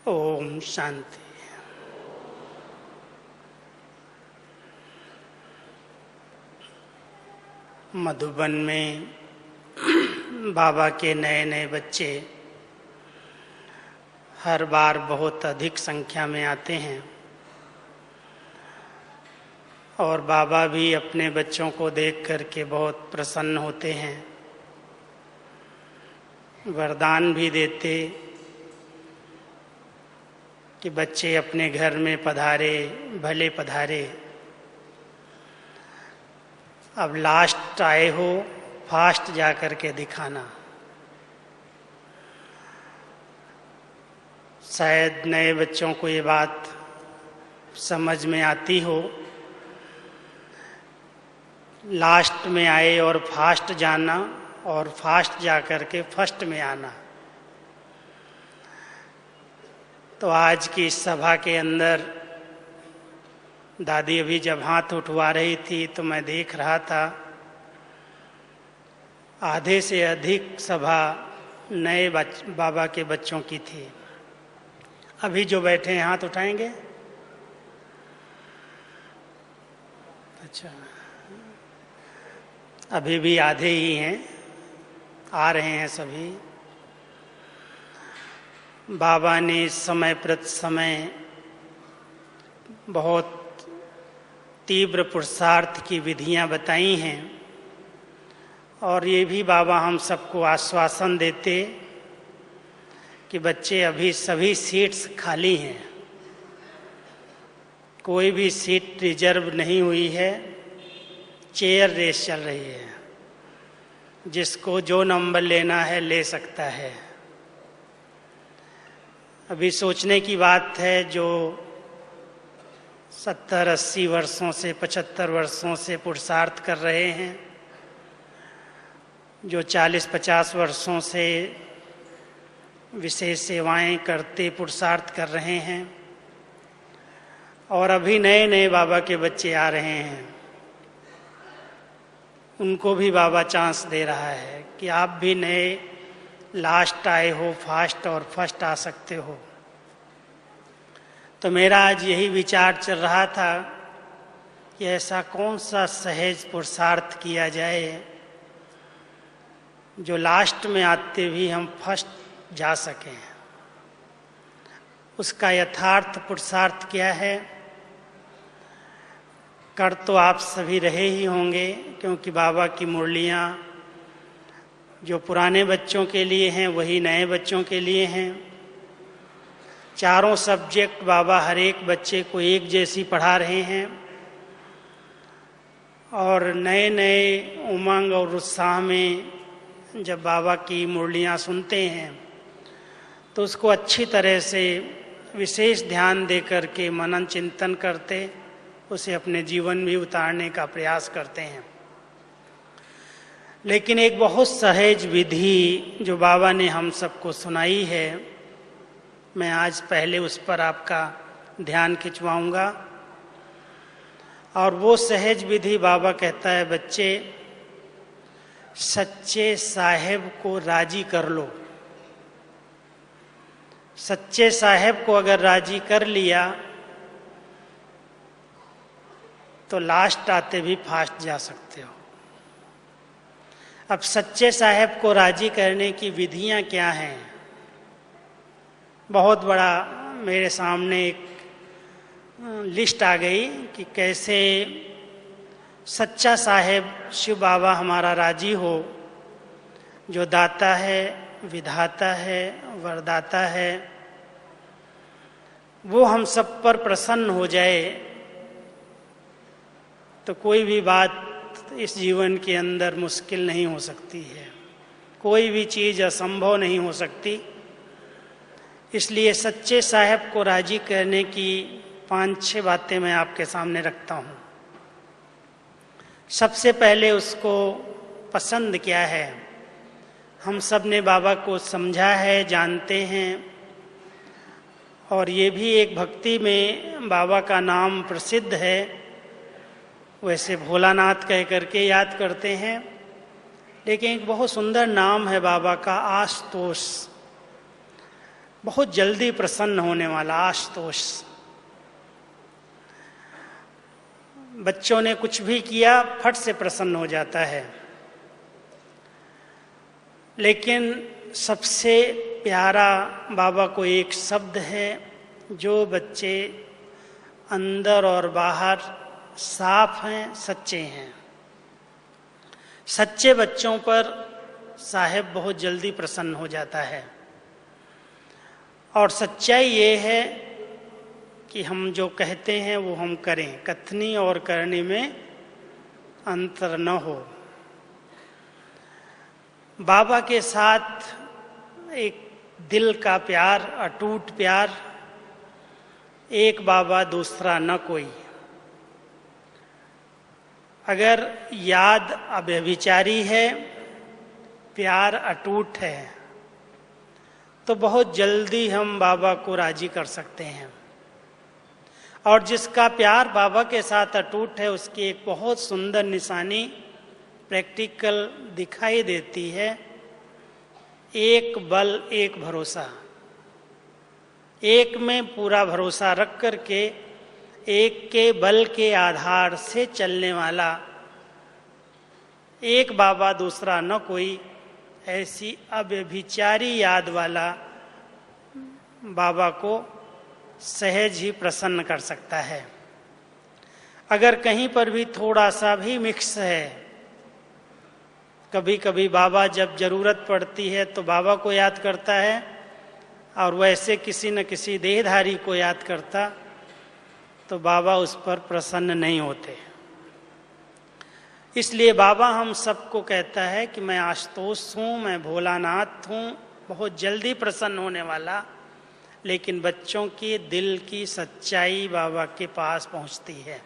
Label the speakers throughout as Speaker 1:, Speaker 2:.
Speaker 1: ओम शांति। मधुबन में बाबा के नए नए बच्चे हर बार बहुत अधिक संख्या में आते हैं और बाबा भी अपने बच्चों को देख करके बहुत प्रसन्न होते हैं, वरदान भी देते कि बच्चे अपने घर में पधारे, भले पधारे। अब लास्ट आए हो, फास्ट जा कर के दिखाना। शायद नए बच्चों को ये बात समझ में आती हो, लास्ट में आए और फास्ट जाना और फास्ट जा कर के फर्स्ट में आना। तो आज की इस सभा के अंदर दादी अभी जब हाथ उठवा रही थी तो मैं देख रहा था आधे से अधिक सभा नए बाबा के बच्चों की थी। अभी जो बैठे हैं हाथ उठाएंगे? अच्छा, अभी भी आधे ही हैं, आ रहे हैं सभी। बाबा ने समय प्रति समय बहुत तीव्र पुरुषार्थ की विधियां बताई हैं और ये भी बाबा हम सबको आश्वासन देते कि बच्चे अभी सभी सीट्स खाली हैं, कोई भी सीट रिजर्व नहीं हुई है, चेयर रेस चल रही है, जिसको जो नंबर लेना है ले सकता है। अभी सोचने की बात है, जो 70-80 वर्षों से 75 वर्षों से पुरुषार्थ कर रहे हैं, जो 40-50 वर्षों से विशेष सेवाएं करते पुरुषार्थ कर रहे हैं, और अभी नए नए बाबा के बच्चे आ रहे हैं, उनको भी बाबा चांस दे रहा है कि आप भी नए लास्ट आए हो, फास्ट और फर्स्ट आ सकते हो। तो मेरा आज यही विचार चल रहा था कि ऐसा कौन सा सहज पुरुषार्थ किया जाए जो लास्ट में आते भी हम फर्स्ट जा सकें। उसका यथार्थ पुरुषार्थ क्या है? कर तो आप सभी रहे ही होंगे, क्योंकि बाबा की मुरलियाँ जो पुराने बच्चों के लिए हैं वही नए बच्चों के लिए हैं। चारों सब्जेक्ट बाबा हर एक बच्चे को एक जैसी पढ़ा रहे हैं और नए नए उमंग और उत्साह में जब बाबा की मुरलियाँ सुनते हैं तो उसको अच्छी तरह से विशेष ध्यान दे कर के मनन चिंतन करते, उसे अपने जीवन में उतारने का प्रयास करते हैं। लेकिन एक बहुत सहज विधि जो बाबा ने हम सबको सुनाई है, मैं आज पहले उस पर आपका ध्यान खिंचवाऊंगा। और वो सहज विधि बाबा कहता है, बच्चे सच्चे साहेब को राजी कर लो। सच्चे साहेब को अगर राजी कर लिया तो लास्ट आते भी फास्ट जा सकते हो। अब सच्चे साहेब को राजी करने की विधियां क्या हैं? बहुत बड़ा मेरे सामने एक लिस्ट आ गई कि कैसे सच्चा साहेब शिव बाबा हमारा राजी हो, जो दाता है, विधाता है, वरदाता है, वो हम सब पर प्रसन्न हो जाए तो कोई भी बात इस जीवन के अंदर मुश्किल नहीं हो सकती है, कोई भी चीज़ असंभव नहीं हो सकती। इसलिए सच्चे साहेब को राजी करने की 5-6 बातें मैं आपके सामने रखता हूँ। सबसे पहले उसको पसंद क्या है? हम सब ने बाबा को समझा है, जानते हैं, और ये भी एक भक्ति में बाबा का नाम प्रसिद्ध है, वैसे भोलानाथ कह करके याद करते हैं, लेकिन एक बहुत सुंदर नाम है बाबा का, आशुतोष। बहुत जल्दी प्रसन्न होने वाला आशुतोष। बच्चों ने कुछ भी किया फट से प्रसन्न हो जाता है। लेकिन सबसे प्यारा बाबा को एक शब्द है जो बच्चे अंदर और बाहर साफ हैं, सच्चे हैं। सच्चे बच्चों पर साहेब बहुत जल्दी प्रसन्न हो जाता है। और सच्चाई ये है कि हम जो कहते हैं वो हम करें, कथनी और करने में अंतर न हो। बाबा के साथ एक दिल का प्यार, अटूट प्यार, एक बाबा दूसरा न कोई। अगर याद अव्यभिचारी है, प्यार अटूट है, तो बहुत जल्दी हम बाबा को राजी कर सकते हैं। और जिसका प्यार बाबा के साथ अटूट है उसकी एक बहुत सुंदर निशानी प्रैक्टिकल दिखाई देती है। एक बल एक भरोसा, एक में पूरा भरोसा रख करके एक के बल के आधार से चलने वाला, एक बाबा दूसरा न कोई, ऐसी अव्यभिचारी याद वाला बाबा को सहज ही प्रसन्न कर सकता है। अगर कहीं पर भी थोड़ा सा भी मिक्स है, कभी कभी बाबा जब जरूरत पड़ती है तो बाबा को याद करता है और वैसे किसी न किसी देहधारी को याद करता, तो बाबा उस पर प्रसन्न नहीं होते। इसलिए बाबा हम सबको कहता है कि मैं आशुतोष हूँ, मैं भोलानाथ हूँ, बहुत जल्दी प्रसन्न होने वाला। लेकिन बच्चों की दिल की सच्चाई बाबा के पास पहुँचती है।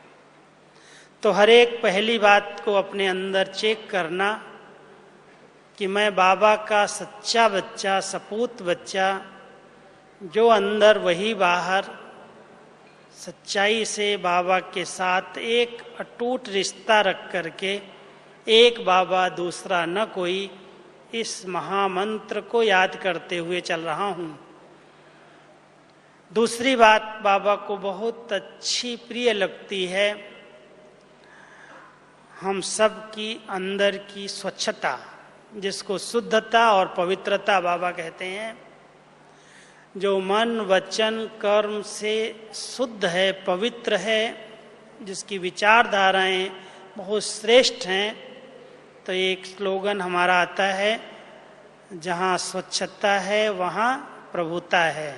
Speaker 1: तो हर एक पहली बात को अपने अंदर चेक करना कि मैं बाबा का सच्चा बच्चा, सपूत बच्चा, जो अंदर वही बाहर, सच्चाई से बाबा के साथ एक अटूट रिश्ता रख करके एक बाबा दूसरा न कोई, इस महामंत्र को याद करते हुए चल रहा हूँ। दूसरी बात बाबा को बहुत अच्छी प्रिय लगती है, हम सब की अंदर की स्वच्छता, जिसको शुद्धता और पवित्रता बाबा कहते हैं। जो मन वचन कर्म से शुद्ध है, पवित्र है, जिसकी विचारधाराएं बहुत श्रेष्ठ हैं, तो एक स्लोगन हमारा आता है, जहाँ स्वच्छता है वहाँ प्रभुता है।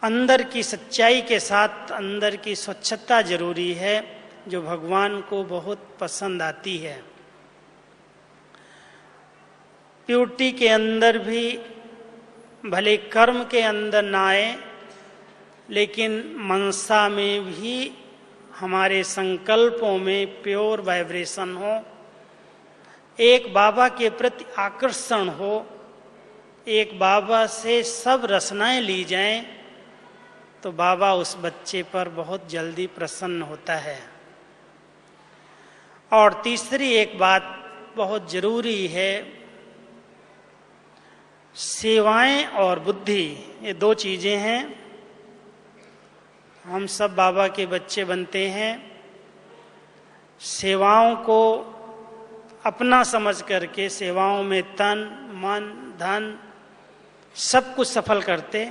Speaker 1: अंदर की सच्चाई के साथ अंदर की स्वच्छता जरूरी है, जो भगवान को बहुत पसंद आती है। प्यूरिटी के अंदर भी भले कर्म के अंदर ना आए, लेकिन मनसा में भी हमारे संकल्पों में प्योर वाइब्रेशन हो, एक बाबा के प्रति आकर्षण हो, एक बाबा से सब रचनाएं ली जाएं, तो बाबा उस बच्चे पर बहुत जल्दी प्रसन्न होता है। और तीसरी एक बात बहुत जरूरी है, सेवाएं और बुद्धि, ये दो चीजें हैं। हम सब बाबा के बच्चे बनते हैं, सेवाओं को अपना समझ करके सेवाओं में तन मन धन सब कुछ सफल करते,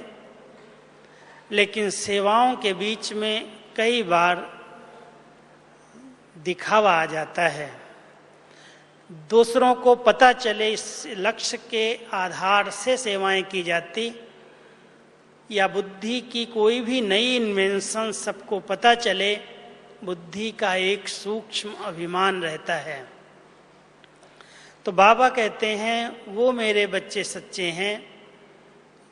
Speaker 1: लेकिन सेवाओं के बीच में कई बार दिखावा आ जाता है। दूसरों को पता चले इस लक्ष्य के आधार से सेवाएं की जाती, या बुद्धि की कोई भी नई इन्वेंशन सबको पता चले, बुद्धि का एक सूक्ष्म अभिमान रहता है। तो बाबा कहते हैं वो मेरे बच्चे सच्चे हैं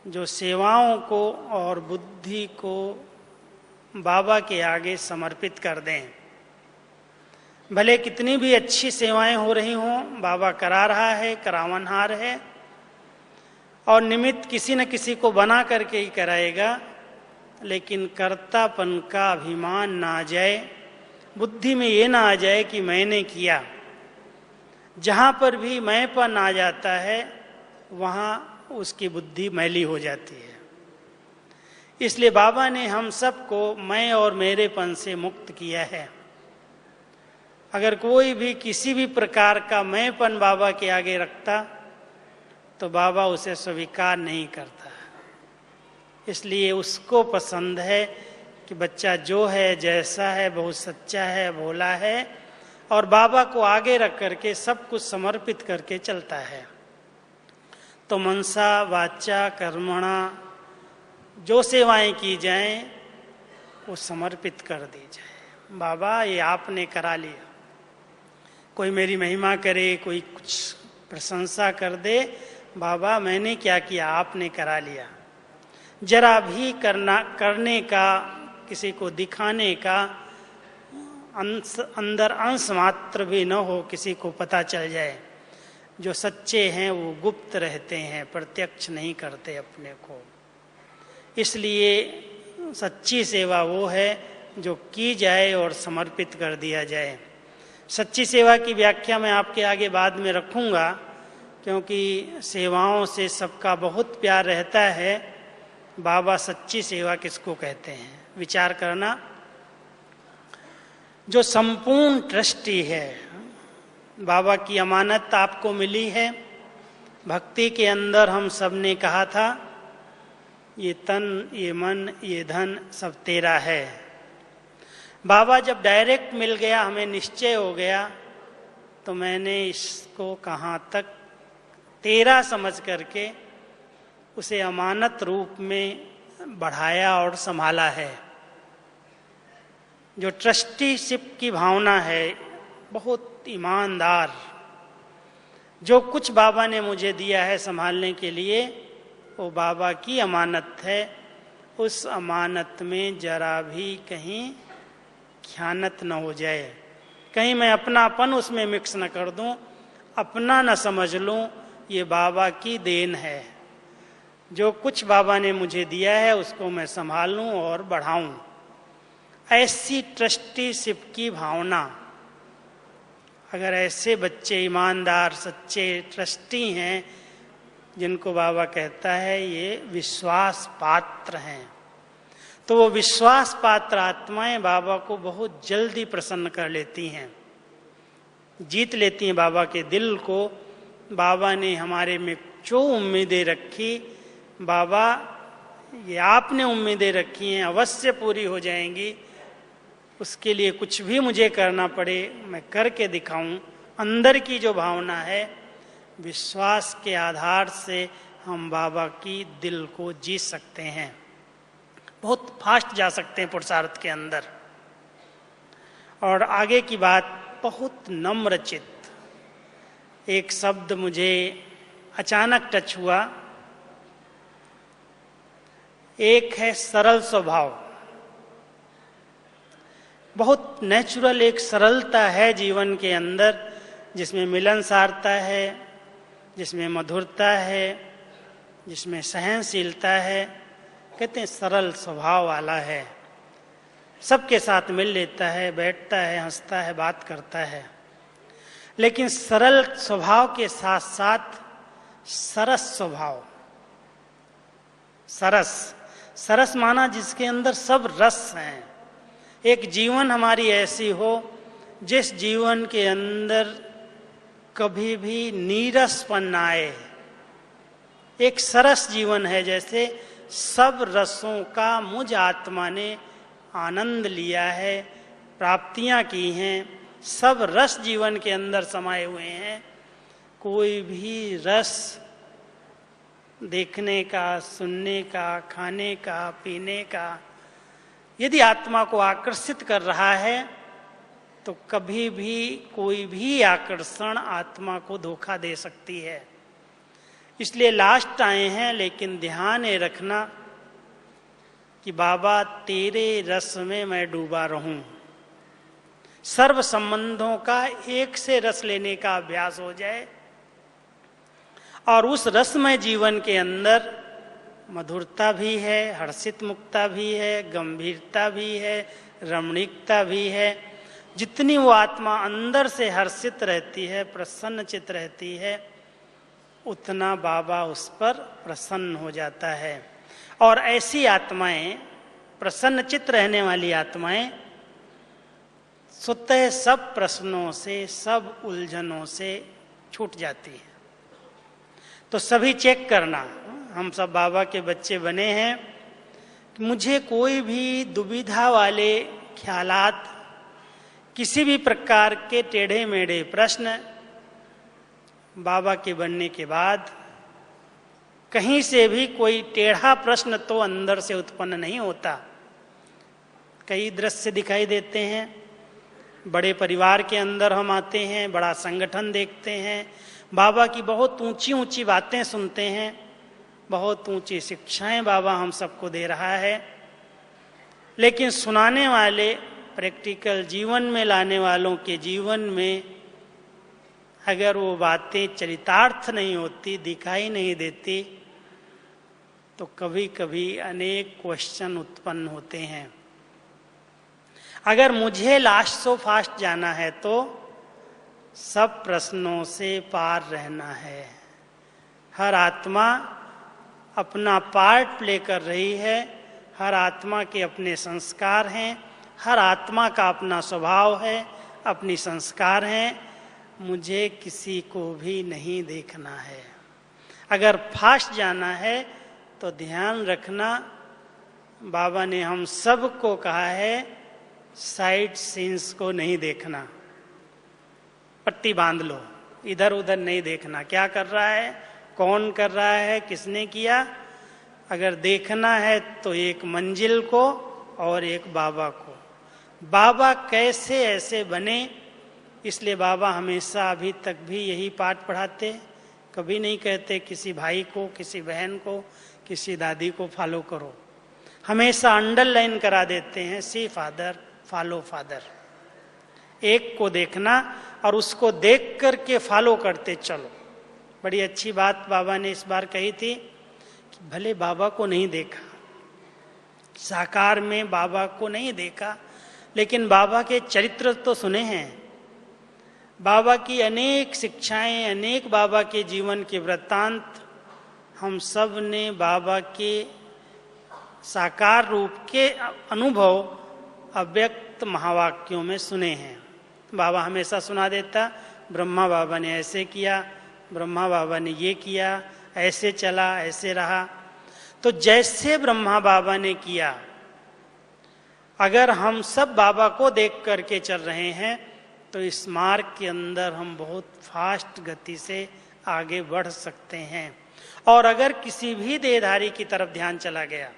Speaker 1: जो सेवाओं को और बुद्धि को बाबा के आगे समर्पित कर दें। भले कितनी भी अच्छी सेवाएं हो रही हों, बाबा करा रहा है, करावनहार है, और निमित्त किसी न किसी को बना करके ही कराएगा, लेकिन कर्तापन का अभिमान ना आ जाए, बुद्धि में ये ना आ जाए कि मैंने किया। जहाँ पर भी मैंपन आ जाता है वहाँ उसकी बुद्धि मैली हो जाती है। इसलिए बाबा ने हम सबको मैं और मेरेपन से मुक्त किया है। अगर कोई भी किसी भी प्रकार का मैंपन बाबा के आगे रखता तो बाबा उसे स्वीकार नहीं करता। इसलिए उसको पसंद है कि बच्चा जो है, जैसा है, बहुत सच्चा है, भोला है और बाबा को आगे रख करके सब कुछ समर्पित करके चलता है। तो मनसा वाचा कर्मणा जो सेवाएं की जाएं वो समर्पित कर दी जाए। बाबा ये आपने करा लिया। कोई मेरी महिमा करे, कोई कुछ प्रशंसा कर दे, बाबा मैंने क्या किया, आपने करा लिया। जरा भी करने का, किसी को दिखाने का अंदर अंश मात्र भी न हो, किसी को पता चल जाए। जो सच्चे हैं वो गुप्त रहते हैं, प्रत्यक्ष नहीं करते अपने को। इसलिए सच्ची सेवा वो है जो की जाए और समर्पित कर दिया जाए। सच्ची सेवा की व्याख्या मैं आपके आगे बाद में रखूंगा, क्योंकि सेवाओं से सबका बहुत प्यार रहता है। बाबा सच्ची सेवा किसको कहते हैं, विचार करना। जो संपूर्ण ट्रस्टी है, बाबा की अमानत आपको मिली है। भक्ति के अंदर हम सब ने कहा था ये तन, ये मन, ये धन सब तेरा है। बाबा जब डायरेक्ट मिल गया, हमें निश्चय हो गया, तो मैंने इसको कहाँ तक तेरा समझ करके उसे अमानत रूप में बढ़ाया और संभाला है। जो ट्रस्टीशिप की भावना है, बहुत ईमानदार, जो कुछ बाबा ने मुझे दिया है संभालने के लिए वो बाबा की अमानत है। उस अमानत में जरा भी कहीं ख़यानत न हो जाए, कहीं मैं अपनापन उसमें मिक्स न कर दूं, अपना न समझ लूं। ये बाबा की देन है। जो कुछ बाबा ने मुझे दिया है उसको मैं संभालूं और बढ़ाऊं। ऐसी ट्रस्टीशिप की भावना, अगर ऐसे बच्चे ईमानदार सच्चे ट्रस्टी हैं जिनको बाबा कहता है ये विश्वास पात्र हैं, तो वो विश्वास पात्र आत्माएं बाबा को बहुत जल्दी प्रसन्न कर लेती हैं, जीत लेती हैं बाबा के दिल को। बाबा ने हमारे में जो उम्मीदें रखी, बाबा ये आपने उम्मीदें रखी हैं, अवश्य पूरी हो जाएंगी। उसके लिए कुछ भी मुझे करना पड़े मैं करके दिखाऊं। अंदर की जो भावना है, विश्वास के आधार से हम बाबा की दिल को जीत सकते हैं, बहुत फास्ट जा सकते हैं पुरुषार्थ के अंदर। और आगे की बात, बहुत नम्रचित्त। एक शब्द मुझे अचानक टच हुआ, एक है सरल स्वभाव। बहुत नेचुरल एक सरलता है जीवन के अंदर, जिसमें मिलनसारता है, जिसमें मधुरता है, जिसमें सहनशीलता है। कहते हैं सरल स्वभाव वाला है, सबके साथ मिल लेता है, बैठता है, हंसता है, बात करता है। लेकिन सरल स्वभाव के साथ साथ सरस स्वभाव। सरस, सरस माना जिसके अंदर सब रस हैं। एक जीवन हमारी ऐसी हो जिस जीवन के अंदर कभी भी नीरसपन न आए। एक सरस जीवन है, जैसे सब रसों का मुझ आत्मा ने आनंद लिया है, प्राप्तियां की हैं, सब रस जीवन के अंदर समाये हुए हैं। कोई भी रस देखने का, सुनने का, खाने का, पीने का यदि आत्मा को आकर्षित कर रहा है तो कभी भी कोई भी आकर्षण आत्मा को धोखा दे सकती है। इसलिए लास्ट आए हैं, लेकिन ध्यान ये रखना कि बाबा तेरे रस में मैं डूबा रहूं। सर्व संबंधों का एक से रस लेने का अभ्यास हो जाए और उस रसमय जीवन के अंदर मधुरता भी है, हर्षित मुक्ता भी है, गंभीरता भी है, रमणीकता भी है। जितनी वो आत्मा अंदर से हर्षित रहती है, प्रसन्नचित रहती है, उतना बाबा उस पर प्रसन्न हो जाता है। और ऐसी आत्माएं, प्रसन्नचित्त रहने वाली आत्माएं, स्वतः सब प्रश्नों से, सब उलझनों से छूट जाती है। तो सभी चेक करना, हम सब बाबा के बच्चे बने हैं, मुझे कोई भी दुविधा वाले ख्यालात, किसी भी प्रकार के टेढ़े मेढ़े प्रश्न बाबा के बनने के बाद कहीं से भी कोई टेढ़ा प्रश्न तो अंदर से उत्पन्न नहीं होता। कई दृश्य दिखाई देते हैं, बड़े परिवार के अंदर हम आते हैं, बड़ा संगठन देखते हैं, बाबा की बहुत ऊंची ऊंची बातें सुनते हैं, बहुत ऊंची शिक्षाएं बाबा हम सबको दे रहा है, लेकिन सुनाने वाले, प्रैक्टिकल जीवन में लाने वालों के जीवन में अगर वो बातें चरितार्थ नहीं होती, दिखाई नहीं देती, तो कभी कभी अनेक क्वेश्चन उत्पन्न होते हैं। अगर मुझे लास्ट सो फास्ट जाना है तो सब प्रश्नों से पार रहना है। हर आत्मा अपना पार्ट प्ले कर रही है, हर आत्मा के अपने संस्कार हैं, हर आत्मा का अपना स्वभाव है, अपनी संस्कार हैं। मुझे किसी को भी नहीं देखना है। अगर फास्ट जाना है तो ध्यान रखना, बाबा ने हम सब को कहा है साइड सीन्स को नहीं देखना, पट्टी बांध लो, इधर उधर नहीं देखना, क्या कर रहा है, कौन कर रहा है, किसने किया। अगर देखना है तो एक मंजिल को और एक बाबा को। बाबा कैसे ऐसे बने, इसलिए बाबा हमेशा अभी तक भी यही पाठ पढ़ाते, कभी नहीं कहते किसी भाई को, किसी बहन को, किसी दादी को फॉलो करो, हमेशा अंडरलाइन करा देते हैं, सी फादर फॉलो फादर। एक को देखना और उसको देख करके फॉलो करते चलो। बड़ी अच्छी बात बाबा ने इस बार कही थी कि भले बाबा को नहीं देखा, साकार में बाबा को नहीं देखा, लेकिन बाबा के चरित्र तो सुने हैं, बाबा की अनेक शिक्षाएं, अनेक बाबा के जीवन के वृत्तांत हम सब ने बाबा के साकार रूप के अनुभव अव्यक्त महावाक्यों में सुने हैं। बाबा हमेशा सुना देता, ब्रह्मा बाबा ने ऐसे किया, ब्रह्मा बाबा ने ये किया, ऐसे चला, ऐसे रहा। तो जैसे ब्रह्मा बाबा ने किया, अगर हम सब बाबा को देख करके चल रहे हैं तो इस मार्ग के अंदर हम बहुत फास्ट गति से आगे बढ़ सकते हैं। और अगर किसी भी देहधारी की तरफ ध्यान चला गया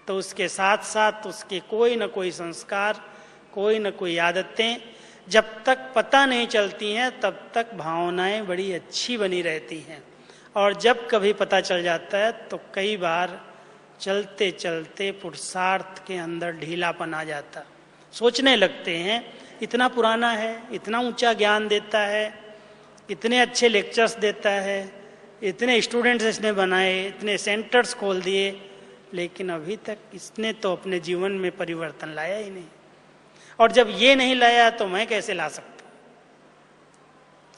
Speaker 1: तो उसके साथ साथ उसके कोई न कोई संस्कार, कोई न कोई आदतें जब तक पता नहीं चलती हैं तब तक भावनाएं बड़ी अच्छी बनी रहती हैं। और जब कभी पता चल जाता है तो कई बार चलते चलते पुरुषार्थ के अंदर ढीलापन आ जाता, सोचने लगते हैं इतना पुराना है, इतना ऊंचा ज्ञान देता है, इतने अच्छे लेक्चर्स देता है, इतने स्टूडेंट्स इसने बनाए, इतने सेंटर्स खोल दिए, लेकिन अभी तक इसने तो अपने जीवन में परिवर्तन लाया ही नहीं। और जब ये नहीं लाया तो मैं कैसे ला सकता।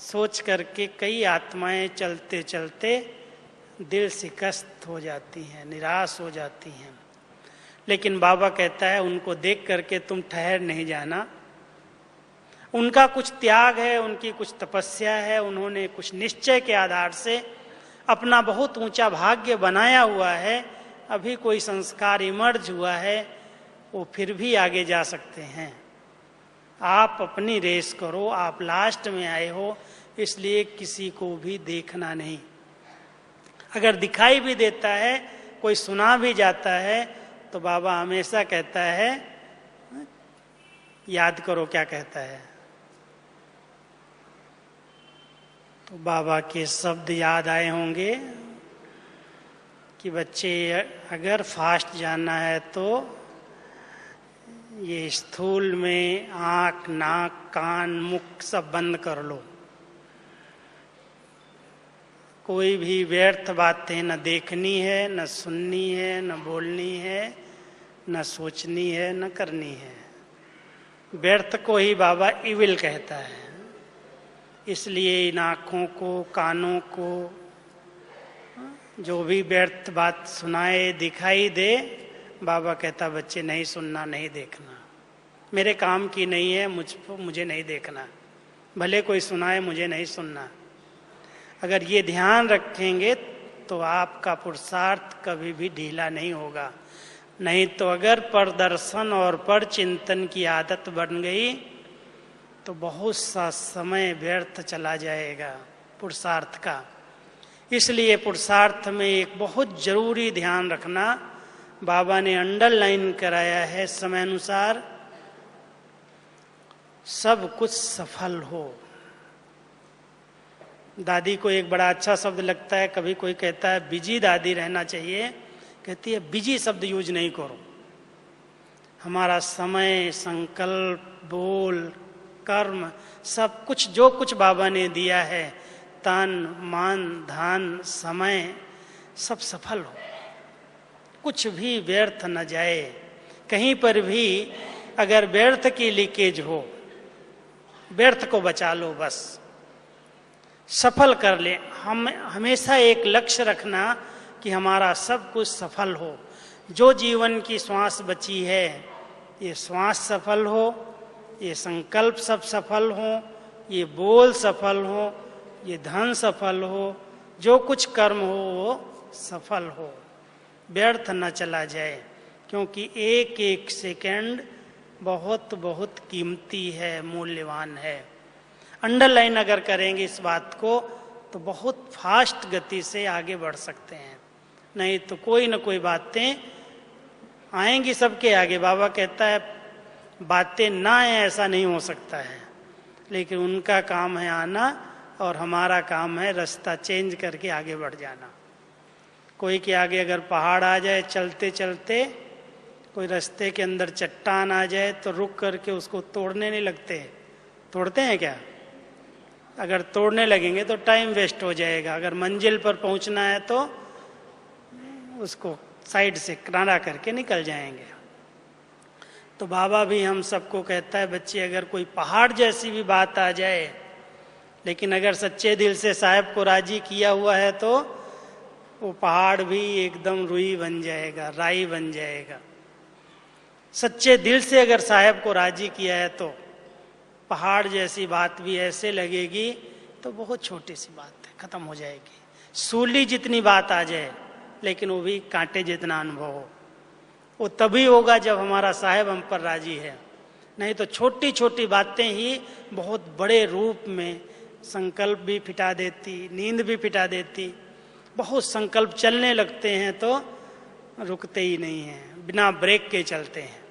Speaker 1: सोच करके कई आत्माएं चलते चलते दिल शिकस्त हो जाती हैं, निराश हो जाती हैं। लेकिन बाबा कहता है उनको देख करके तुम ठहर नहीं जाना। उनका कुछ त्याग है, उनकी कुछ तपस्या है, उन्होंने कुछ निश्चय के आधार से अपना बहुत ऊंचा भाग्य बनाया हुआ है, अभी कोई संस्कार इमर्ज हुआ है, वो फिर भी आगे जा सकते हैं। आप अपनी रेस करो, आप लास्ट में आए हो, इसलिए किसी को भी देखना नहीं। अगर दिखाई भी देता है, कोई सुना भी जाता है, तो बाबा हमेशा कहता है, याद करो क्या कहता है। तो बाबा के शब्द याद आए होंगे कि बच्चे अगर फास्ट जाना है तो ये स्थूल में आँख, नाक, कान, मुख सब बंद कर लो। कोई भी व्यर्थ बातें न देखनी है, न सुननी है, न बोलनी है, न सोचनी है, न करनी है। व्यर्थ को ही बाबा इविल कहता है। इसलिए इन आँखों को, कानों को जो भी व्यर्थ बात सुनाए, दिखाई दे, बाबा कहता बच्चे नहीं सुनना, नहीं देखना, मेरे काम की नहीं है, मुझे नहीं देखना, भले कोई सुनाए मुझे नहीं सुनना। अगर ये ध्यान रखेंगे तो आपका पुरुषार्थ कभी भी ढीला नहीं होगा। नहीं तो अगर परदर्शन और पर चिंतन की आदत बन गई तो बहुत सा समय व्यर्थ चला जाएगा पुरुषार्थ का। इसलिए पुरुषार्थ में एक बहुत जरूरी ध्यान रखना, बाबा ने अंडरलाइन कराया है समय अनुसार, सब कुछ सफल हो। दादी को एक बड़ा अच्छा शब्द लगता है, कभी कोई कहता है बिजी दादी रहना चाहिए, कहती है बिजी शब्द यूज नहीं करो। हमारा समय, संकल्प, बोल, कर्म, सब कुछ जो कुछ बाबा ने दिया है, तन, मन, धन, समय, सब सफल हो, कुछ भी व्यर्थ न जाए। कहीं पर भी अगर व्यर्थ की लीकेज हो, व्यर्थ को बचा लो, बस सफल कर ले। हम हमेशा एक लक्ष्य रखना कि हमारा सब कुछ सफल हो। जो जीवन की श्वास बची है, ये श्वास सफल हो, ये संकल्प सब सफल हो, ये बोल सफल हो, ये धन सफल हो, जो कुछ कर्म हो वो सफल हो, व्यर्थ न चला जाए। क्योंकि एक एक सेकंड बहुत बहुत कीमती है, मूल्यवान है। अंडरलाइन अगर करेंगे इस बात को तो बहुत फास्ट गति से आगे बढ़ सकते हैं। नहीं तो कोई न कोई बातें आएंगी सबके आगे। बाबा कहता है बातें ना आए ऐसा नहीं हो सकता है, लेकिन उनका काम है आना और हमारा काम है रास्ता चेंज करके आगे बढ़ जाना। कोई के आगे अगर पहाड़ आ जाए चलते चलते, कोई रास्ते के अंदर चट्टान आ जाए तो रुक करके उसको तोड़ने नहीं लगते। तोड़ते हैं क्या? अगर तोड़ने लगेंगे तो टाइम वेस्ट हो जाएगा। अगर मंजिल पर पहुंचना है तो उसको साइड से किनारा करके निकल जाएंगे। तो बाबा भी हम सबको कहता है बच्चे, अगर कोई पहाड़ जैसी भी बात आ जाए, लेकिन अगर सच्चे दिल से साहब को राजी किया हुआ है तो वो पहाड़ भी एकदम रुई बन जाएगा, राई बन जाएगा। सच्चे दिल से अगर साहब को राजी किया है तो पहाड़ जैसी बात भी ऐसे लगेगी तो बहुत छोटी सी बात है, खत्म हो जाएगी। सूली जितनी बात आ जाए लेकिन वो भी कांटे जितना अनुभव हो, वो तभी होगा जब हमारा साहब हम पर राजी है। नहीं तो छोटी छोटी बातें ही बहुत बड़े रूप में संकल्प भी फिटा देती, नींद भी फिटा देती। बहुत संकल्प चलने लगते हैं तो रुकते ही नहीं हैं, बिना ब्रेक के चलते हैं।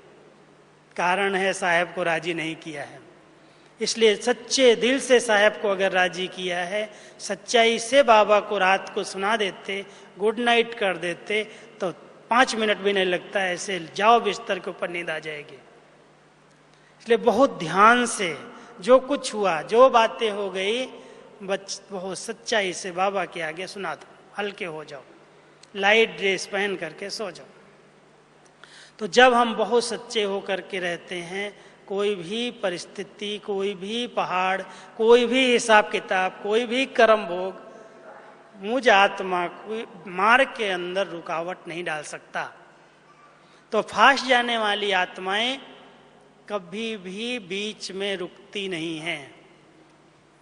Speaker 1: कारण है साहब को राजी नहीं किया है। इसलिए सच्चे दिल से साहब को अगर राजी किया है, सच्चाई से बाबा को रात को सुना देते, गुड नाइट कर देते, तो 5 मिनट भी नहीं लगता, ऐसे जाओ बिस्तर के ऊपर नींद आ जाएगी। इसलिए बहुत ध्यान से जो कुछ हुआ, जो बातें हो गई, बहुत सच्चाई से बाबा के आगे सुना दो, हल्के हो जाओ, लाइट ड्रेस पहन करके सो जाओ। तो जब हम बहुत सच्चे होकर के रहते हैं, कोई भी परिस्थिति, कोई भी पहाड़, कोई भी हिसाब किताब, कोई भी कर्म भोग मुझ आत्मा को मार्ग के अंदर रुकावट नहीं डाल सकता। तो फास्ट जाने वाली आत्माएं कभी भी बीच में रुकती नहीं हैं।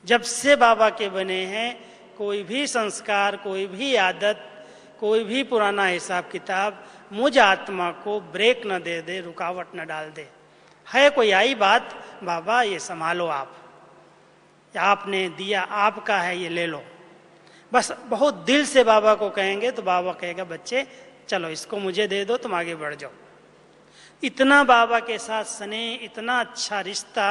Speaker 1: जब से बाबा के बने हैं, कोई भी संस्कार, कोई भी आदत, कोई भी पुराना हिसाब किताब मुझ आत्मा को ब्रेक न दे दे, रुकावट न डाल दे। है कोई आई बात, बाबा ये संभालो, आपने दिया, आपका है, ये ले लो। बस बहुत दिल से बाबा को कहेंगे तो बाबा कहेगा बच्चे चलो इसको मुझे दे दो, तुम आगे बढ़ जाओ। इतना बाबा के साथ स्नेह, इतना अच्छा रिश्ता,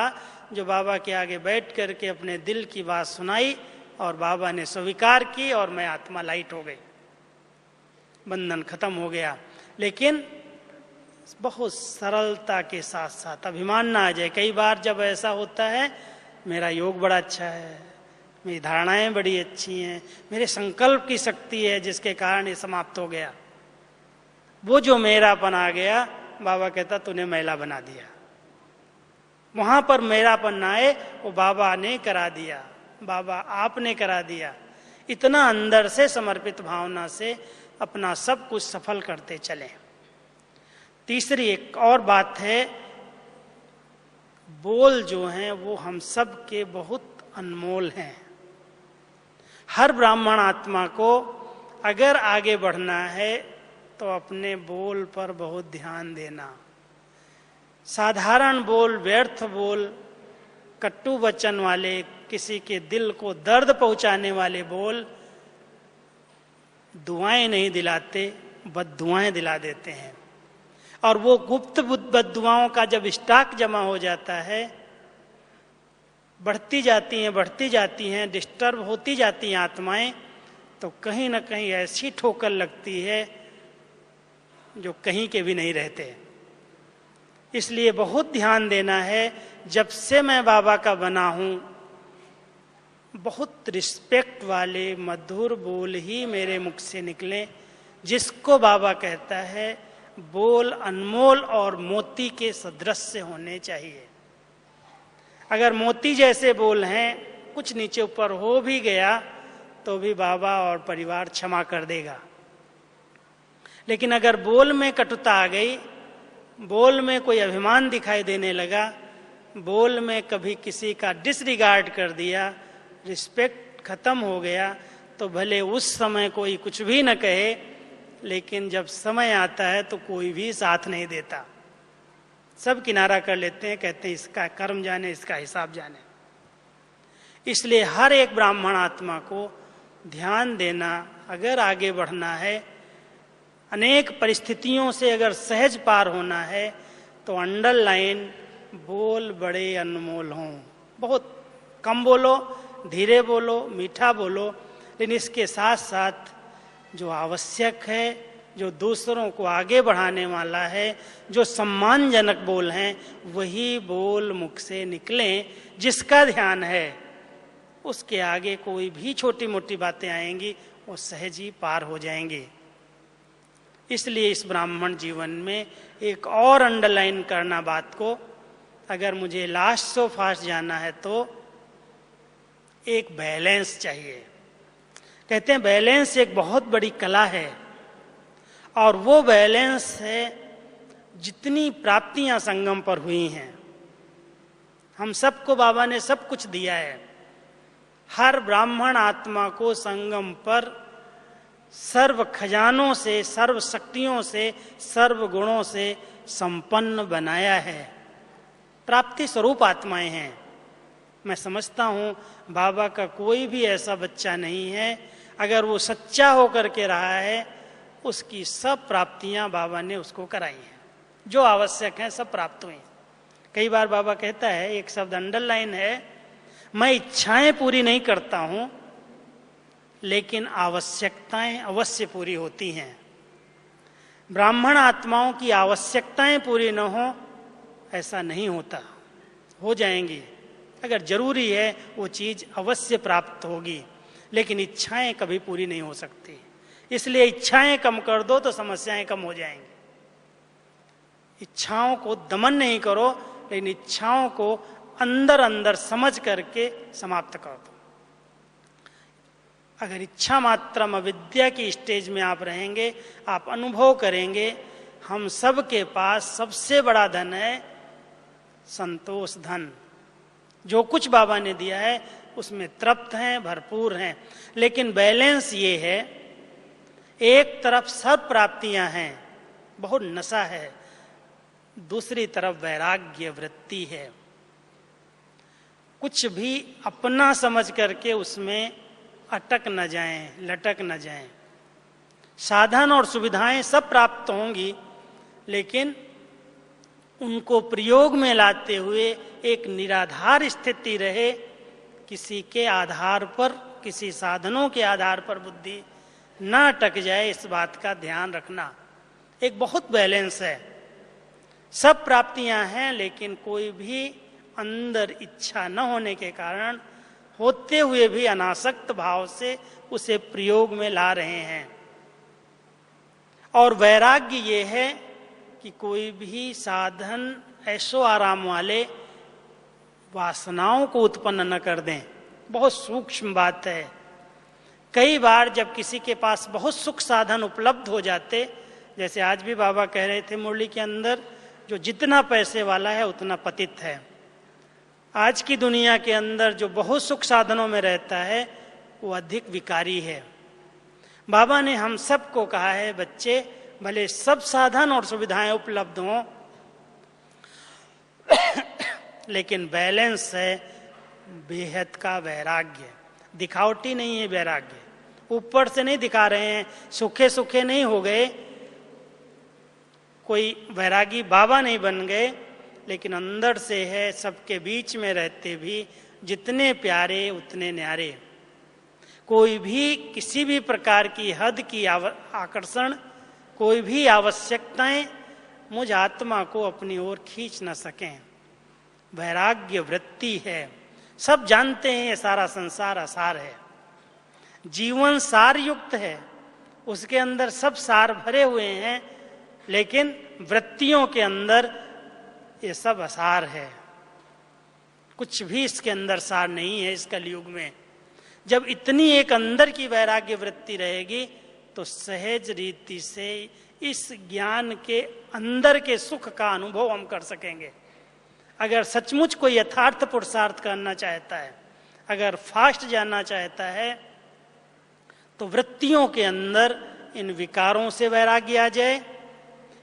Speaker 1: जो बाबा के आगे बैठ करके अपने दिल की बात सुनाई और बाबा ने स्वीकार की और मैं आत्मा लाइट हो गई, बंधन खत्म हो गया। लेकिन बहुत सरलता के साथ साथ, अभिमान ना आ जाए। कई बार जब ऐसा होता है, मेरा योग बड़ा अच्छा है, मेरी धारणाएं बड़ी अच्छी हैं, मेरे संकल्प की शक्ति है जिसके कारण ये समाप्त हो गया, वो जो मेरापन आ गया, बाबा कहता तूने मैला बना दिया। वहां पर मेरापन ना आए, वो बाबा ने करा दिया, बाबा आपने करा दिया, इतना अंदर से समर्पित भावना से अपना सब कुछ सफल करते चले। तीसरी एक और बात है, बोल जो हैं वो हम सब के बहुत अनमोल हैं। हर ब्राह्मण आत्मा को अगर आगे बढ़ना है तो अपने बोल पर बहुत ध्यान देना। साधारण बोल, व्यर्थ बोल, कट्टू वचन वाले, किसी के दिल को दर्द पहुंचाने वाले बोल दुआएं नहीं दिलाते, बद्दुआएं दिला देते हैं। और वो गुप्त बद्दुआओं का जब स्टॉक जमा हो जाता है, बढ़ती जाती हैं, डिस्टर्ब होती जाती हैं आत्माएं, तो कहीं ना कहीं ऐसी ठोकर लगती है जो कहीं के भी नहीं रहते। इसलिए बहुत ध्यान देना है। जब से मैं बाबा का बना हूं, बहुत रिस्पेक्ट वाले मधुर बोल ही मेरे मुख से निकले, जिसको बाबा कहता है बोल अनमोल और मोती के सदृश होने चाहिए। अगर मोती जैसे बोल हैं, कुछ नीचे ऊपर हो भी गया तो भी बाबा और परिवार क्षमा कर देगा। लेकिन अगर बोल में कटुता आ गई, बोल में कोई अभिमान दिखाई देने लगा, बोल में कभी किसी का डिसरिगार्ड कर दिया, रिस्पेक्ट खत्म हो गया, तो भले उस समय कोई कुछ भी न कहे, लेकिन जब समय आता है तो कोई भी साथ नहीं देता। सब किनारा कर लेते हैं, कहते हैं इसका कर्म जाने, इसका हिसाब जाने। इसलिए हर एक ब्राह्मण आत्मा को ध्यान देना, अगर आगे बढ़ना है, अनेक परिस्थितियों से अगर सहज पार होना है, तो अंडरलाइन बोल बड़े अनमोल हों। बहुत कम बोलो, धीरे बोलो, मीठा बोलो, लेकिन इसके साथ साथ जो आवश्यक है, जो दूसरों को आगे बढ़ाने वाला है, जो सम्मानजनक बोल हैं, वही बोल मुख से निकलें। जिसका ध्यान है उसके आगे कोई भी छोटी मोटी बातें आएंगी, वो सहज ही पार हो जाएंगी। इसलिए इस ब्राह्मण जीवन में एक और अंडरलाइन करना बात को, अगर मुझे लास्ट सो फास्ट जाना है तो एक बैलेंस चाहिए। कहते हैं बैलेंस एक बहुत बड़ी कला है, और वो बैलेंस है जितनी प्राप्तियां संगम पर हुई हैं। हम सबको बाबा ने सब कुछ दिया है। हर ब्राह्मण आत्मा को संगम पर सर्व खजानों से, सर्व शक्तियों से, सर्व गुणों से संपन्न बनाया है। प्राप्ति स्वरूप आत्माएं हैं। मैं समझता हूं बाबा का कोई भी ऐसा बच्चा नहीं है, अगर वो सच्चा होकर के रहा है, उसकी सब प्राप्तियां बाबा ने उसको कराई हैं। जो आवश्यक है सब प्राप्त हुई। कई बार बाबा कहता है, एक शब्द अंडरलाइन है, मैं इच्छाएं पूरी नहीं करता हूं, लेकिन आवश्यकताएं अवश्य पूरी होती हैं। ब्राह्मण आत्माओं की आवश्यकताएं पूरी न हो, ऐसा नहीं होता। हो जाएंगी, अगर जरूरी है वो चीज अवश्य प्राप्त होगी, लेकिन इच्छाएं कभी पूरी नहीं हो सकती। इसलिए इच्छाएं कम कर दो तो समस्याएं कम हो जाएंगी। इच्छाओं को दमन नहीं करो, लेकिन इच्छाओं को अंदर अंदर समझ करके समाप्त कर दो। अगर इच्छा मात्रम अविद्या की स्टेज में आप रहेंगे, आप अनुभव करेंगे, हम सब के पास सबसे बड़ा धन है संतोष धन। जो कुछ बाबा ने दिया है उसमें तृप्त हैं, भरपूर हैं। लेकिन बैलेंस ये है, एक तरफ सब प्राप्तियां हैं, बहुत नशा है, दूसरी तरफ वैराग्य वृत्ति है। कुछ भी अपना समझ करके उसमें अटक न जाएं, लटक न जाएं। साधन और सुविधाएं सब प्राप्त होंगी, लेकिन उनको प्रयोग में लाते हुए एक निराधार स्थिति रहे, किसी के आधार पर, किसी साधनों के आधार पर बुद्धि न अटक जाए, इस बात का ध्यान रखना। एक बहुत बैलेंस है। सब प्राप्तियां हैं, लेकिन कोई भी अंदर इच्छा न होने के कारण, होते हुए भी अनासक्त भाव से उसे प्रयोग में ला रहे हैं। और वैराग्य ये है कि कोई भी साधन ऐशो आराम वाले वासनाओं को उत्पन्न न कर दें। बहुत सूक्ष्म बात है। कई बार जब किसी के पास बहुत सुख साधन उपलब्ध हो जाते, जैसे आज भी बाबा कह रहे थे मुरली के अंदर, जो जितना पैसे वाला है उतना पतित है। आज की दुनिया के अंदर जो बहुत सुख साधनों में रहता है वो अधिक विकारी है। बाबा ने हम सबको कहा है, बच्चे भले सब साधन और सुविधाएं उपलब्ध हों, लेकिन बैलेंस है बेहद का वैराग्य। दिखावटी नहीं है वैराग्य, ऊपर से नहीं दिखा रहे हैं, सूखे सूखे नहीं हो गए, कोई वैरागी बाबा नहीं बन गए, लेकिन अंदर से है, सबके बीच में रहते भी जितने प्यारे उतने न्यारे। कोई भी किसी भी प्रकार की हद की आकर्षण, कोई भी आवश्यकताएं मुझ आत्मा को अपनी ओर खींच न सकें। वैराग्य वृत्ति है। सब जानते हैं ये सारा संसार असार है, जीवन सार युक्त है, उसके अंदर सब सार भरे हुए हैं, लेकिन वृत्तियों के अंदर ये सब असार है। कुछ भी इसके अंदर सार नहीं है इस कलयुग में। जब इतनी एक अंदर की वैराग्य वृत्ति रहेगी तो सहज रीति से इस ज्ञान के अंदर के सुख का अनुभव हम कर सकेंगे। अगर सचमुच कोई यथार्थ पुरुषार्थ करना चाहता है, अगर फास्ट जाना चाहता है, तो वृत्तियों के अंदर इन विकारों से वैराग्य आ जाए,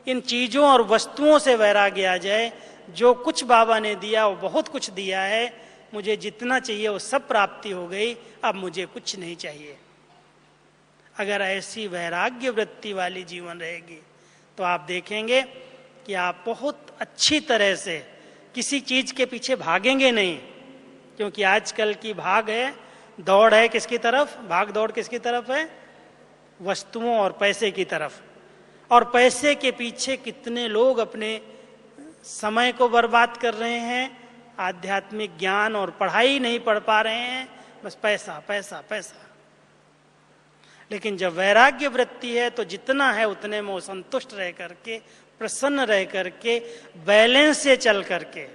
Speaker 1: इन चीजों और वस्तुओं से वैराग्य आ जाए। जो कुछ बाबा ने दिया वो बहुत कुछ दिया है, मुझे जितना चाहिए वो सब प्राप्ति हो गई, अब मुझे कुछ नहीं चाहिए। अगर ऐसी वैराग्य वृत्ति वाली जीवन रहेगी तो आप देखेंगे कि आप बहुत अच्छी तरह से किसी चीज के पीछे भागेंगे नहीं, क्योंकि आजकल की भाग है, दौड़ है किसकी तरफ? भाग दौड़ किसकी तरफ है? वस्तुओं और पैसे की तरफ। और पैसे के पीछे कितने लोग अपने समय को बर्बाद कर रहे हैं, आध्यात्मिक ज्ञान और पढ़ाई नहीं पढ़ पा रहे हैं, बस पैसा पैसा पैसा। लेकिन जब वैराग्य वृत्ति है तो जितना है उतने में वो संतुष्ट रह करके, प्रसन्न रह करके, बैलेंस से चल करके,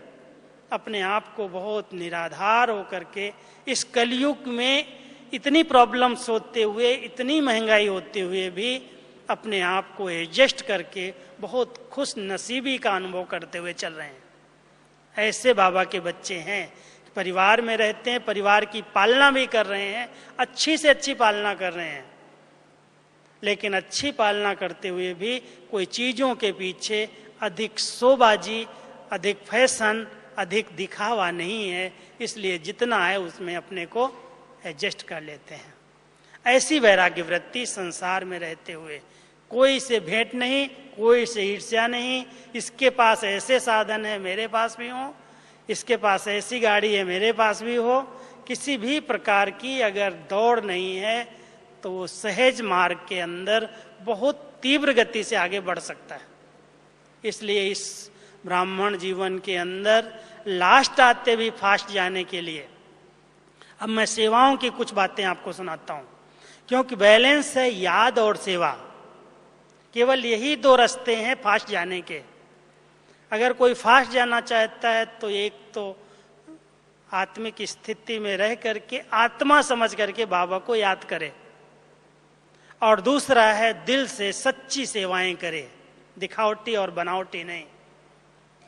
Speaker 1: अपने आप को बहुत निराधार होकर के, इस कलयुग में इतनी प्रॉब्लम्स होते हुए, इतनी महंगाई होते हुए भी अपने आप को एडजस्ट करके बहुत खुश नसीबी का अनुभव करते हुए चल रहे हैं। ऐसे बाबा के बच्चे हैं, परिवार में रहते हैं, परिवार की पालना भी कर रहे हैं, अच्छी से अच्छी पालना कर रहे हैं, लेकिन अच्छी पालना करते हुए भी कोई चीजों के पीछे अधिक शोबाजी, अधिक फैशन, अधिक दिखावा नहीं है, इसलिए जितना है उसमें अपने को एडजस्ट कर लेते हैं। ऐसी वैराग्य वृत्ति संसार में रहते हुए, कोई से भेंट नहीं, कोई से ईर्ष्या नहीं, इसके पास ऐसे साधन है मेरे पास भी हो, इसके पास ऐसी गाड़ी है मेरे पास भी हो, किसी भी प्रकार की अगर दौड़ नहीं है तो वो सहज मार्ग के अंदर बहुत तीव्र गति से आगे बढ़ सकता है। इसलिए इस ब्राह्मण जीवन के अंदर लास्ट आते भी फास्ट जाने के लिए अब मैं सेवाओं की कुछ बातें आपको सुनाता हूं, क्योंकि बैलेंस है याद और सेवा, केवल यही दो रास्ते हैं फास्ट जाने के। अगर कोई फास्ट जाना चाहता है तो एक तो आत्मिक स्थिति में रह करके आत्मा समझ करके बाबा को याद करे, और दूसरा है दिल से सच्ची सेवाएं करे, दिखावटी और बनावटी नहीं।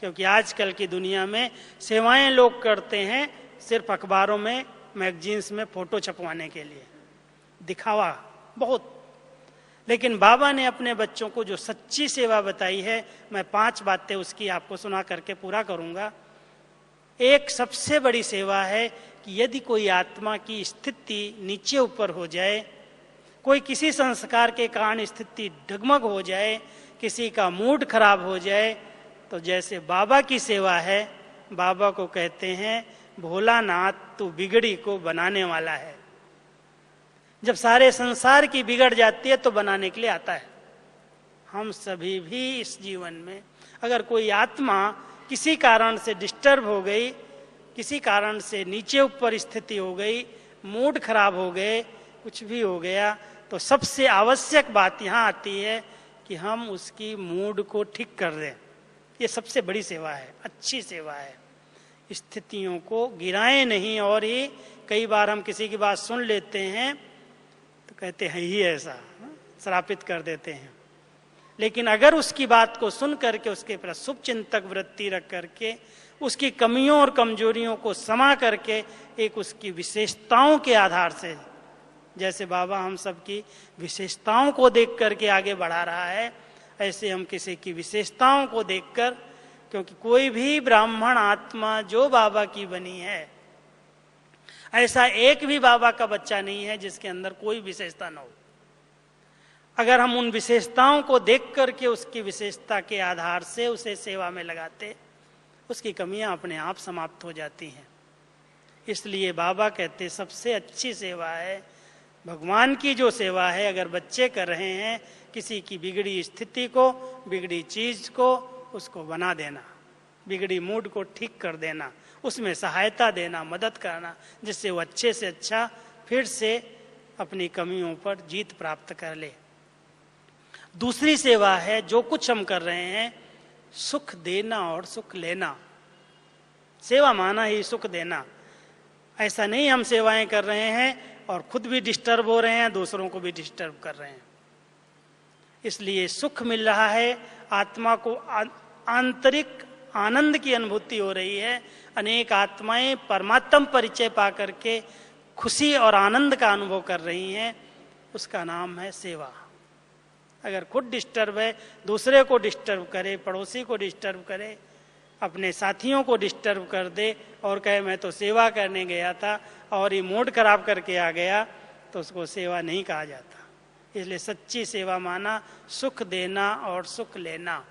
Speaker 1: क्योंकि आजकल की दुनिया में सेवाएं लोग करते हैं सिर्फ अखबारों में, मैगजीन्स में फोटो छपवाने के लिए, दिखावा बहुत। लेकिन बाबा ने अपने बच्चों को जो सच्ची सेवा बताई है, मैं 5 बातें उसकी आपको सुना करके पूरा करूंगा। एक सबसे बड़ी सेवा है कि यदि कोई आत्मा की स्थिति नीचे ऊपर हो जाए, कोई किसी संस्कार के कारण स्थिति डगमग हो जाए, किसी का मूड खराब हो जाए, तो जैसे बाबा की सेवा है, बाबा को कहते हैं भोलानाथ तू बिगड़ी को बनाने वाला है। जब सारे संसार की बिगड़ जाती है तो बनाने के लिए आता है। हम सभी भी इस जीवन में अगर कोई आत्मा किसी कारण से डिस्टर्ब हो गई, किसी कारण से नीचे ऊपर स्थिति हो गई, मूड खराब हो गए, कुछ भी हो गया, तो सबसे आवश्यक बात यहाँ आती है कि हम उसकी मूड को ठीक कर दें। ये सबसे बड़ी सेवा है, अच्छी सेवा है। स्थितियों को गिराएं नहीं। और ये कई बार हम किसी की बात सुन लेते हैं तो कहते हैं ही ऐसा, श्रापित कर देते हैं। लेकिन अगर उसकी बात को सुन करके उसके प्रति शुभ चिंतक वृत्ति रख करके उसकी कमियों और कमजोरियों को समा करके एक उसकी विशेषताओं के आधार से, जैसे बाबा हम सबकी विशेषताओं को देख करके आगे बढ़ा रहा है, ऐसे हम किसी की विशेषताओं को देखकर, क्योंकि कोई भी ब्राह्मण आत्मा जो बाबा की बनी है, ऐसा एक भी बाबा का बच्चा नहीं है जिसके अंदर कोई विशेषता न हो। अगर हम उन विशेषताओं को देख करके उसकी विशेषता के आधार से उसे सेवा में लगाते, उसकी कमियां अपने आप समाप्त हो जाती हैं। इसलिए बाबा कहते सबसे अच्छी सेवा है भगवान की जो सेवा है। अगर बच्चे कर रहे हैं, किसी की बिगड़ी स्थिति को, बिगड़ी चीज को, उसको बना देना, बिगड़ी मूड को ठीक कर देना, उसमें सहायता देना, मदद करना, जिससे वो अच्छे से अच्छा फिर से अपनी कमियों पर जीत प्राप्त कर ले। दूसरी सेवा है जो कुछ हम कर रहे हैं, सुख देना और सुख लेना। सेवा माना ही सुख देना। ऐसा नहीं हम सेवाएं कर रहे हैं और खुद भी डिस्टर्ब हो रहे हैं, दूसरों को भी डिस्टर्ब कर रहे हैं। इसलिए सुख मिल रहा है, आत्मा को आंतरिक आनंद की अनुभूति हो रही है। अनेक आत्माएं परमात्म परिचय पा करके खुशी और आनंद का अनुभव कर रही हैं, उसका नाम है सेवा। अगर खुद डिस्टर्ब है, दूसरे को डिस्टर्ब करे, पड़ोसी को डिस्टर्ब करे, अपने साथियों को डिस्टर्ब कर दे और कहे मैं तो सेवा करने गया था और ये मूड खराब करके आ गया, तो उसको सेवा नहीं कहा जाता। इसलिए सच्ची सेवा माना सुख देना और सुख लेना।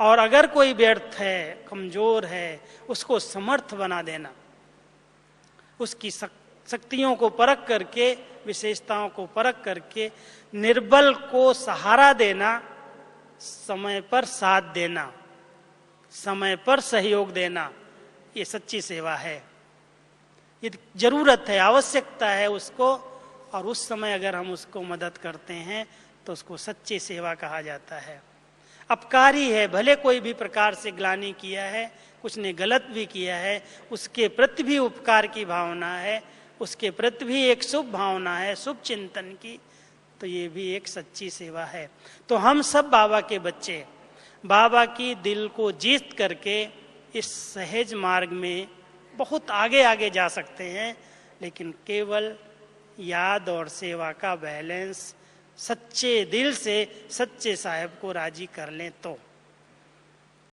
Speaker 1: और अगर कोई व्यर्थ है, कमजोर है, उसको समर्थ बना देना, उसकी शक्तियों को परख करके, विशेषताओं को परख करके निर्बल को सहारा देना, समय पर साथ देना, समय पर सहयोग देना, ये सच्ची सेवा है। ये जरूरत है, आवश्यकता है उसको, और उस समय अगर हम उसको मदद करते हैं तो उसको सच्ची सेवा कहा जाता है। अपकारी है, भले कोई भी प्रकार से ग्लानि किया है, कुछ ने गलत भी किया है, उसके प्रति भी उपकार की भावना है, उसके प्रति भी एक शुभ भावना है, शुभ चिंतन की, तो ये भी एक सच्ची सेवा है। तो हम सब बाबा के बच्चे बाबा की दिल को जीत करके इस सहज मार्ग में बहुत आगे आगे जा सकते हैं, लेकिन केवल याद और सेवा का बैलेंस सच्चे दिल से सच्चे साहेब को राजी कर लें तो।